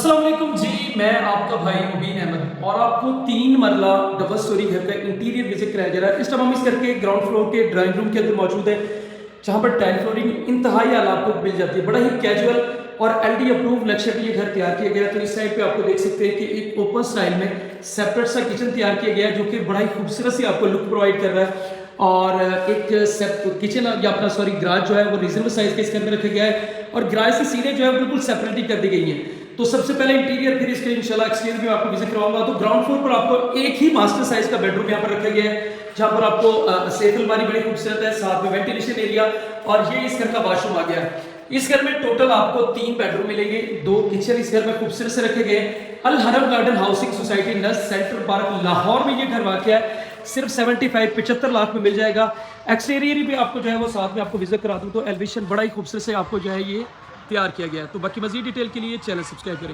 अस्सलाम वालेकुम जी, मैं आपका भाई मुबीन अहमद और आपको 3 मरला डबल स्टोरी घर का इंटीरियर विजिट कराया जा रहा है। इस टाइम हम इस घर के ग्राउंड फ्लोर के ड्राइंग रूम के अंदर मौजूद है, जहाँ पर टाइल फ्लोरिंग इंतहाई आला आपको मिल जाती है। बड़ा ही कैजुअल और एलडी अप्रूव नक्शे पे ये घर तैयार किया गया है। तो इस साइड पे आपको देख सकते हैं कि एक ओपन स्टाइल में सेपरेट सा किचन तैयार किया गया है, जो कि बड़ा ही खूबसूरत सी आपको लुक प्रोवाइड कर रहा है। और एक किचन या अपना सॉरी गराज जो है वो रीजनेबल साइज के इसके अंदर रखा गया है और गराज की सीटें जो है बिल्कुल सेपरेटली कर दी गई हैं। तो सबसे पहले इंटीरियर, फिर इसके इंशाल्लाह एक्सटीरियर भी आपको विजिट करवाऊंगा। तो ग्राउंड फ्लोर पर आपको एक ही मास्टर साइज का बेडरूम यहाँ पर रखा गया है, जहाँ पर आपको सेफ अलमारी बड़ी खूबसूरत है, साथ में वेंटिलेशन एरिया और ये इस घर का वॉशरूम आ गया है। इस घर में टोटल आपको 3 बेडरूम मिलेंगे, 2 किचन इस घर में खूबसूरत से रखे गए। अल हरम गार्डन हाउसिंग सोसाइटी नस सेंट्रल पार्क लाहौर में ये घर वाक़ है। सिर्फ 75 लाख में मिल जाएगा। एक्सटीरियर भी आपको जो है वो साथ में आपको विजिट करा दूँ। तो एलिवेशन बड़ा ही खूबसूरत से आपको जो है ये तैयार किया गया है। तो बाकी मजीद डिटेल के लिए चैनल सब्सक्राइब करें।